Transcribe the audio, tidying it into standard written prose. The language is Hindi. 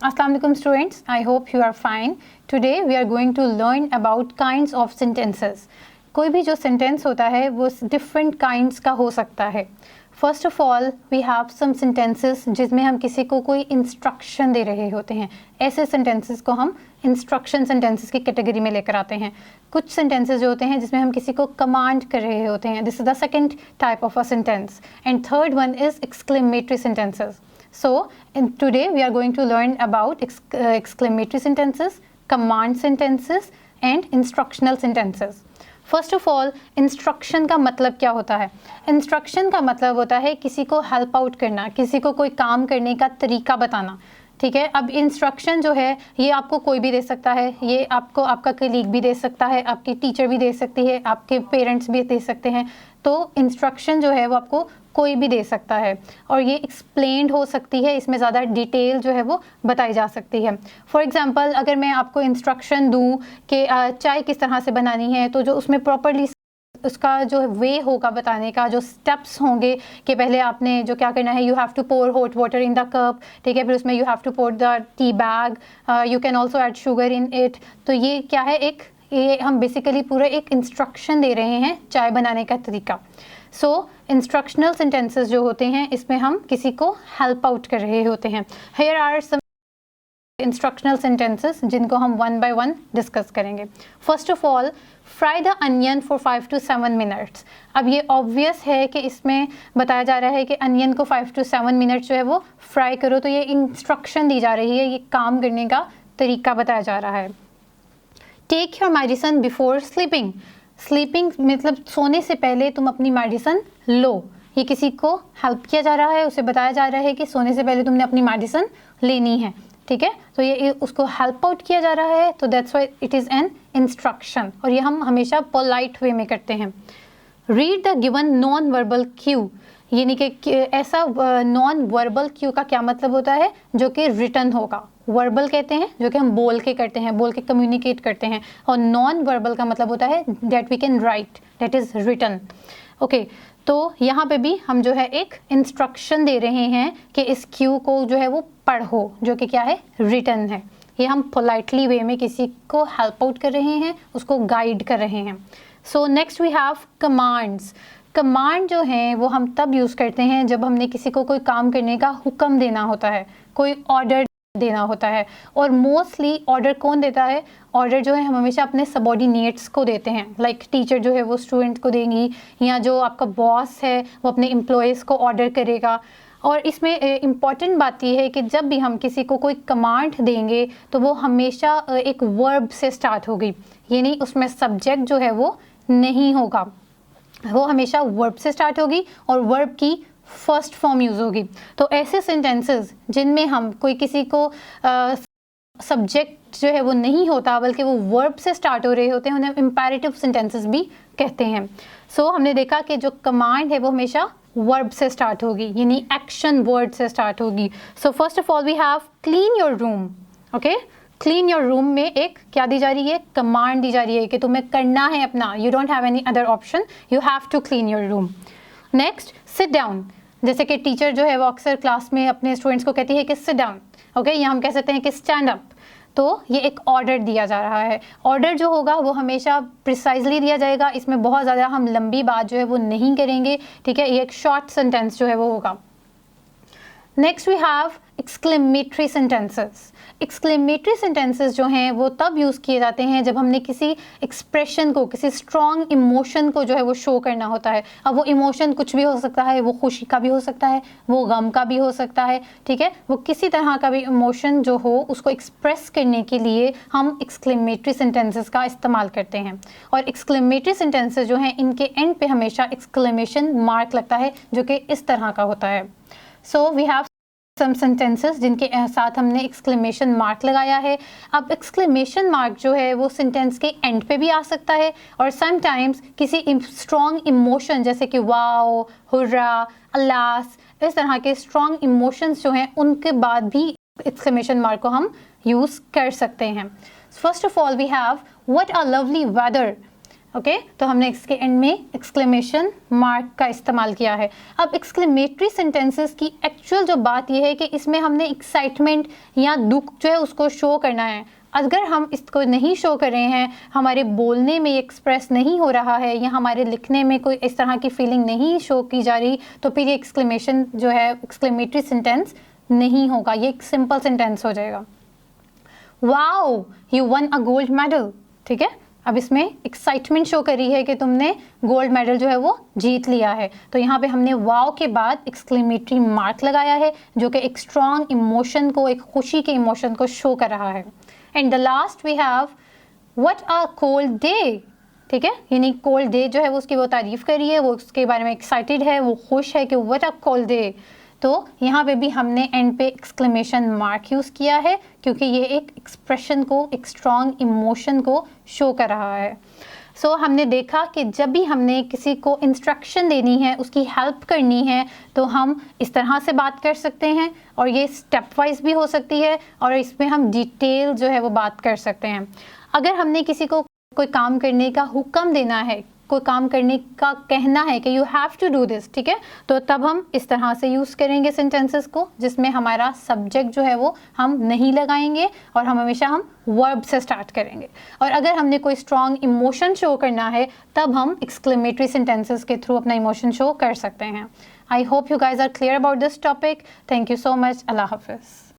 Assalamu alaikum students, I hope you are fine. Today we are going to learn about kinds of sentences. कोई भी जो सेंटेंस होता है वो डिफरेंट काइंड्स का हो सकता है. First of all we have some sentences जिसमें हम किसी को कोई इंस्ट्रक्शन दे रहे होते हैं. ऐसे सेंटेंसेस को हम इंस्ट्रक्शन सेंटेंसेस की कैटेगरी में लेकर आते हैं. कुछ सेंटेंसेस जो होते हैं जिसमें हम किसी को कमांड कर रहे होते हैं. This is the second type of a sentence. And third one is exclamatory sentences. So today we are going to learn about exclamatory sentences, command sentences and instructional sentences. First of all, instruction का मतलब क्या होता है? Instruction का मतलब होता है किसी को help out करना, किसी को कोई काम करने का तरीका बताना. ठीक है. अब इंस्ट्रक्शन जो है ये आपको कोई भी दे सकता है. ये आपको आपका कलीग भी दे सकता है, आपकी टीचर भी दे सकती है, आपके पेरेंट्स भी दे सकते हैं. तो इंस्ट्रक्शन जो है वो आपको कोई भी दे सकता है और ये एक्सप्लेन्ड हो सकती है. इसमें ज़्यादा डिटेल जो है वो बताई जा सकती है. फॉर एग्जांपल अगर मैं आपको इंस्ट्रक्शन दूँ कि चाय किस तरह से बनानी है, तो जो उसमें प्रॉपर्ली उसका जो वे होगा बताने का, जो स्टेप्स होंगे कि पहले आपने जो क्या करना है, you have to pour hot water in the cup. ठीक है. फिर उसमें you have to pour the tea bag, you can also add sugar in it. तो ये क्या है, ये हम बेसिकली पूरा एक इंस्ट्रक्शन दे रहे हैं चाय बनाने का तरीका. सो इंस्ट्रक्शनल सेंटेंसेस जो होते हैं इसमें हम किसी को हेल्प आउट कर रहे होते हैं. Here are some instructional sentences जिनको हम वन बाय वन डिस्कस करेंगे. First of all, fry the onion for 5 to 7 minutes. अब ये ऑब्वियस है कि इसमें बताया जा रहा है कि अनियन को 5 to 7 minutes जो है वो फ्राई करो. तो ये इंस्ट्रक्शन दी जा रही है, ये काम करने का तरीका बताया जा रहा है. Take your medicine before sleeping. Sleeping मतलब सोने से पहले तुम अपनी मेडिसिन लो. ये किसी को हेल्प किया जा रहा है, उसे बताया जा रहा है कि सोने से पहले तुमने अपनी मेडिसिन लेनी है. ठीक है. तो ये उसको हेल्प आउट किया जा रहा है. तो that's why it is an instruction और ये हम हमेशा पोलाइट वे में करते हैं. Read the given non verbal cue. यानी कि ऐसा नॉन वर्बल क्यू का क्या मतलब होता है, जो कि रिटन होगा. वर्बल कहते हैं जो कि हम बोल के करते हैं, बोल के कम्युनिकेट करते हैं, और नॉन वर्बल का मतलब होता है that we can write, that is written. Okay. तो यहाँ पे भी हम जो है एक इंस्ट्रक्शन दे रहे हैं कि इस क्यू को जो है वो पढ़ो, जो कि क्या है, रिटन है. ये हम पोलाइटली वे में किसी को हेल्प आउट कर रहे हैं, उसको गाइड कर रहे हैं. So next we have commands. Command जो है वो हम तब यूज़ करते हैं जब हमने किसी को कोई काम करने का हुक्म देना होता है, कोई ऑर्डर देना होता है. और मोस्टली ऑर्डर कौन देता है? ऑर्डर जो है हम हमेशा अपने सबॉर्डिनेट्स को देते हैं. लाइक टीचर जो है वो स्टूडेंट को देंगी, या जो आपका बॉस है वो अपने एम्प्लॉयज़ को ऑर्डर करेगा. और इसमें इम्पॉर्टेंट बात यह है कि जब भी हम किसी को कोई कमांड देंगे तो वो हमेशा एक वर्ब से स्टार्ट होगी. यानी उसमें सब्जेक्ट जो है वो नहीं होगा, वो हमेशा वर्ब से स्टार्ट होगी और वर्ब की फर्स्ट फॉर्म यूज़ होगी. तो ऐसे सेंटेंसेस जिनमें हम कोई किसी को सब्जेक्ट जो है वो नहीं होता बल्कि वो वर्ब से स्टार्ट हो रहे होते हैं, उन्हें इम्पेरेटिव सेंटेंसेस भी कहते हैं. सो हमने देखा कि जो कमांड है वो हमेशा वर्ब से स्टार्ट होगी, यानी एक्शन वर्ड से स्टार्ट होगी. So first of all we have clean your room. Okay. Clean your room में एक क्या दी जा रही है, कमांड दी जा रही है कि तुम्हें करना है अपना, you don't have any other option, you have to clean your room. Next, sit down. जैसे कि टीचर जो है वो अक्सर क्लास में अपने स्टूडेंट्स को कहती है कि सिट डाउन. ओके. या हम कह सकते हैं कि स्टैंड अप. तो ये एक ऑर्डर दिया जा रहा है. ऑर्डर जो होगा वो हमेशा प्रिसाइजली दिया जाएगा. इसमें बहुत ज़्यादा हम लंबी बात जो है वो नहीं करेंगे. ठीक है. ये एक शॉर्ट सेंटेंस जो है वो होगा. Next we have exclamatory sentences. Exclamatory sentences जो हैं वो तब यूज़ किए जाते हैं जब हमने किसी एक्सप्रेशन को, किसी स्ट्रॉन्ग इमोशन को जो है वो शो करना होता है. अब वो इमोशन कुछ भी हो सकता है, वो खुशी का भी हो सकता है, वो गम का भी हो सकता है. ठीक है. वो किसी तरह का भी इमोशन जो हो उसको एक्सप्रेस करने के लिए हम एक्सक्लेमेटरी सेंटेंसेस का इस्तेमाल करते हैं. और एक्सक्लेमेटरी सेंटेंसेस जो हैं इनके एंड पे हमेशा एक्सक्लेमेशन मार्क लगता है, जो कि इस तरह का होता है. So we have some sentences जिनके साथ हमने एक्सक्लेमेशन मार्क लगाया है. अब एक्सक्लेमेशन मार्क जो है वो सेंटेंस के एंड पे भी आ सकता है, और समटाइम्स किसी स्ट्रॉन्ग इमोशन जैसे कि वाओ, हुर्रा, अलास, इस तरह के स्ट्रॉन्ग इमोशंस जो हैं उनके बाद भी एक्सक्लेमेशन मार्क को हम यूज़ कर सकते हैं. First of all we have what a lovely weather. Okay तो हमने इसके एंड में एक्सक्लेमेशन मार्क का इस्तेमाल किया है। अब एक्सक्लेमेटरी सेंटेंसेस की एक्चुअल जो बात यह है कि इसमें हमने एक्साइटमेंट या दुख जो है उसको शो करना है। अगर हम इसको नहीं शो कर रहे हैं, हमारे बोलने में एक्सप्रेस नहीं हो रहा है या हमारे लिखने में कोई इस तरह की फीलिंग नहीं शो की जा रही, तो फिर ये एक्सक्लेमेशन जो है एक्सक्लेमेटरी सेंटेंस नहीं होगा, ये एक सिंपल सेंटेंस हो जाएगा। Wow you one a gold medal, ठीक है। अब इसमें एक्साइटमेंट शो करी है कि तुमने गोल्ड मेडल जो है वो जीत लिया है, तो यहाँ पे हमने वाओ के बाद एक्सक्लेमेटरी मार्क लगाया है जो कि एक स्ट्रॉन्ग इमोशन को, एक खुशी के इमोशन को शो कर रहा है। And the last we have what a cold day, ठीक है, यानी कोल्ड डे जो है वो उसकी वो तारीफ करी है, वो उसके बारे में एक्साइटेड है, वो खुश है कि व्हाट अ कोल्ड डे। तो यहाँ पे भी हमने एंड पे एक्सक्लेमेशन मार्क यूज़ किया है क्योंकि ये एक एक्सप्रेशन को, एक स्ट्रॉन्ग इमोशन को शो कर रहा है। सो हमने देखा कि जब भी हमने किसी को इंस्ट्रक्शन देनी है, उसकी हेल्प करनी है, तो हम इस तरह से बात कर सकते हैं और ये स्टेप वाइज भी हो सकती है और इसमें हम डिटेल जो है वो बात कर सकते हैं। अगर हमने किसी को कोई काम करने का हुक्म देना है, कोई काम करने का कहना है कि you have to do this, ठीक है, तो तब हम इस तरह से यूज़ करेंगे सेंटेंसेस को जिसमें हमारा सब्जेक्ट जो है वो हम नहीं लगाएंगे और हम हमेशा हम वर्ब से स्टार्ट करेंगे। और अगर हमने कोई स्ट्रॉन्ग इमोशन शो करना है तब हम एक्सक्लेमेटरी सेंटेंसेस के थ्रू अपना इमोशन शो कर सकते हैं। I hope you guys are clear about this topic. Thank you so much. अल्लाह हाफिज़।